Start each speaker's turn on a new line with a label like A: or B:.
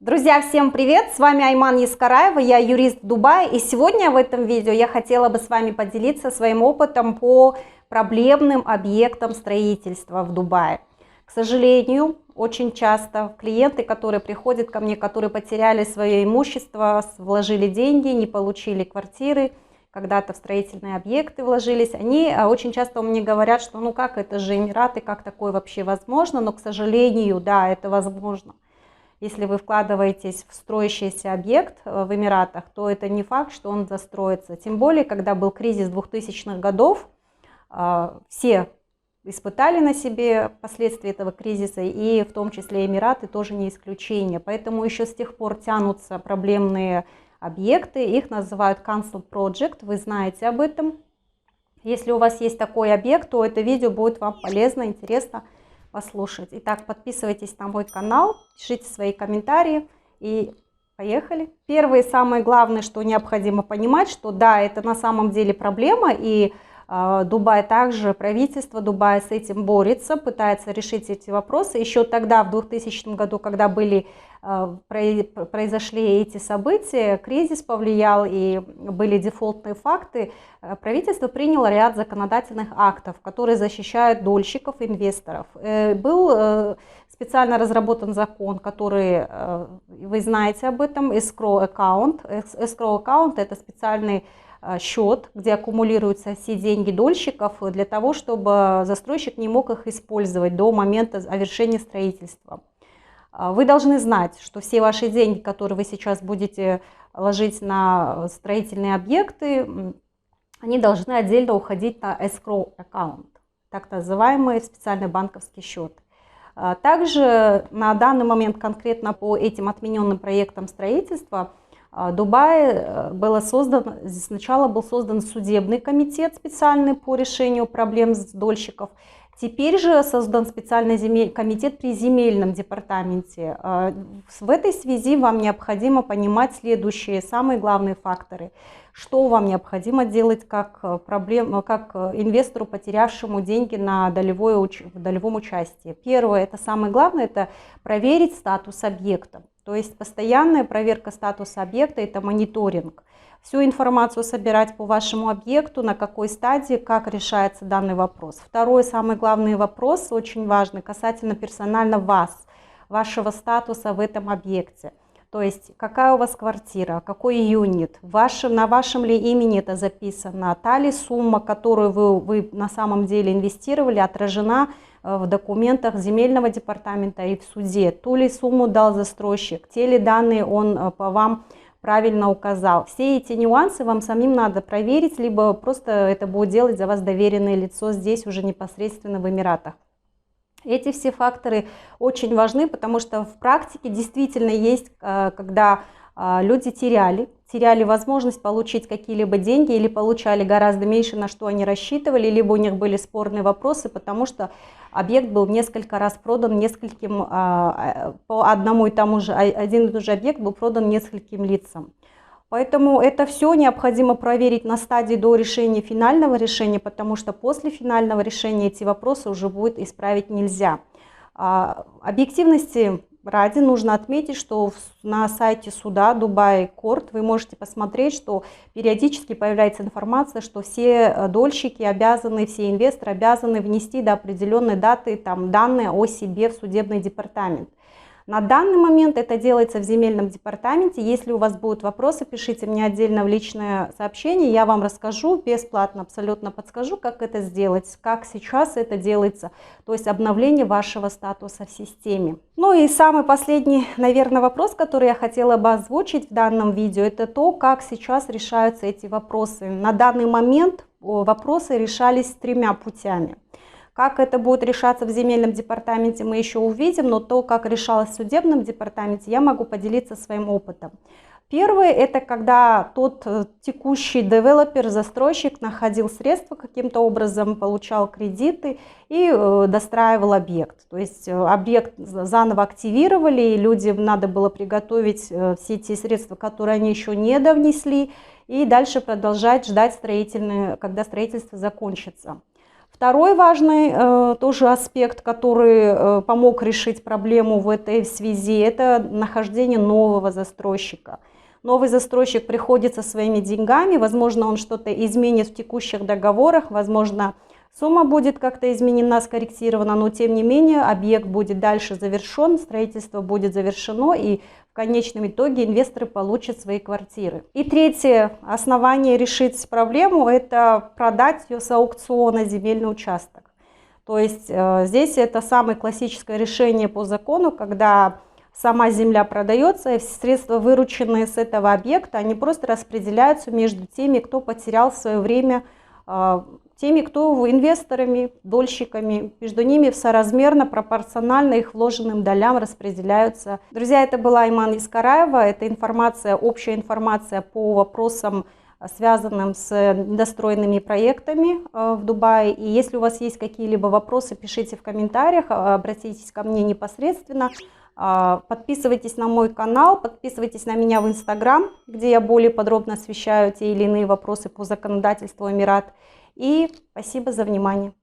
A: Друзья, всем привет! С вами Айман Ескараева, я юрист в Дубае, и сегодня в этом видео я хотела бы с вами поделиться своим опытом по проблемным объектам строительства в Дубае. К сожалению, очень часто клиенты, которые приходят ко мне, которые потеряли свое имущество, вложили деньги, не получили квартиры, когда-то в строительные объекты вложились, они очень часто мне говорят, что ну как, это же Эмираты, как такое вообще возможно, но к сожалению, да, это возможно. Если вы вкладываетесь в строящийся объект в Эмиратах, то это не факт, что он застроится. Тем более, когда был кризис 2000-х годов, все испытали на себе последствия этого кризиса, и в том числе Эмираты тоже не исключение. Поэтому еще с тех пор тянутся проблемные объекты, их называют Cancel Project, вы знаете об этом. Если у вас есть такой объект, то это видео будет вам полезно, интересно послушать. Итак, подписывайтесь на мой канал, пишите свои комментарии и поехали. Первое и самое главное, что необходимо понимать, что да, это на самом деле проблема, и Дубай также, правительство Дубая с этим борется, пытается решить эти вопросы. Еще тогда, в 2000 году, когда произошли эти события, кризис повлиял и были дефолтные факты, правительство приняло ряд законодательных актов, которые защищают дольщиков, инвесторов. Был специально разработан закон, который, вы знаете об этом, escrow account. Escrow account – это специальный счет, где аккумулируются все деньги дольщиков для того, чтобы застройщик не мог их использовать до момента завершения строительства. Вы должны знать, что все ваши деньги, которые вы сейчас будете ложить на строительные объекты, они должны отдельно уходить на escrow account, так называемый специальный банковский счет. Также на данный момент конкретно по этим отмененным проектам строительства в Дубае сначала был создан судебный комитет специальный по решению проблем дольщиков. Теперь же создан специальный комитет при земельном департаменте. В этой связи вам необходимо понимать следующие, самые главные факторы. Что вам необходимо делать как инвестору, потерявшему деньги на долевом участии. Первое, это самое главное, это проверить статус объекта. То есть постоянная проверка статуса объекта – это мониторинг. Всю информацию собирать по вашему объекту, на какой стадии, как решается данный вопрос. Второй, самый главный вопрос, очень важный, касательно персонально вас, вашего статуса в этом объекте. То есть какая у вас квартира, какой юнит, на вашем ли имени это записано, та ли сумма, которую вы на самом деле инвестировали, отражена в документах земельного департамента и в суде, ту ли сумму дал застройщик, те ли данные он по вам правильно указал. Все эти нюансы вам самим надо проверить, либо просто это будет делать за вас доверенное лицо здесь уже непосредственно в Эмиратах. Эти все факторы очень важны, потому что в практике действительно есть, когда люди теряли возможность получить какие-либо деньги или получали гораздо меньше, на что они рассчитывали, либо у них были спорные вопросы, потому что объект был несколько раз продан нескольким, по одному и тому же, один и тот же объект был продан нескольким лицам. Поэтому это все необходимо проверить на стадии до решения, финального решения, потому что после финального решения эти вопросы уже будет исправить нельзя. Объективности ради нужно отметить, что на сайте суда Dubai Court вы можете посмотреть, что периодически появляется информация, что все дольщики обязаны, все инвесторы обязаны внести до определенной даты данные о себе в судебный департамент. На данный момент это делается в земельном департаменте. Если у вас будут вопросы, пишите мне отдельно в личное сообщение, я вам расскажу, бесплатно абсолютно подскажу, как это сделать, как сейчас это делается, то есть обновление вашего статуса в системе. Ну и самый последний, наверное, вопрос, который я хотела бы озвучить в данном видео, это то, как сейчас решаются эти вопросы. На данный момент вопросы решались тремя путями. Как это будет решаться в земельном департаменте, мы еще увидим, но то, как решалось в судебном департаменте, я могу поделиться своим опытом. Первое – это когда тот текущий девелопер, застройщик находил средства каким-то образом, получал кредиты и достраивал объект. То есть объект заново активировали, и людям надо было приготовить все те средства, которые они еще не довнесли, и дальше продолжать ждать когда строительство закончится. Второй важный тоже аспект, который помог решить проблему в этой связи, это нахождение нового застройщика. Новый застройщик приходит со своими деньгами, возможно, он что-то изменит в текущих договорах, возможно, сумма будет как-то изменена, скорректирована, но тем не менее объект будет дальше завершен, строительство будет завершено, и в конечном итоге инвесторы получат свои квартиры. И третье основание решить проблему – это продать ее с аукциона земельный участок. То есть здесь это самое классическое решение по закону, когда сама земля продается, и средства, вырученные с этого объекта, они просто распределяются между теми, кто потерял в свое время, теми, кто инвесторами, дольщиками, между ними соразмерно, пропорционально их вложенным долям распределяются. Друзья, это была Иман Искараева, это информация, общая информация по вопросам, связанным с недостроенными проектами в Дубае. И если у вас есть какие-либо вопросы, пишите в комментариях, обратитесь ко мне непосредственно. Подписывайтесь на мой канал, подписывайтесь на меня в Инстаграм, где я более подробно освещаю те или иные вопросы по законодательству Эмират. И спасибо за внимание.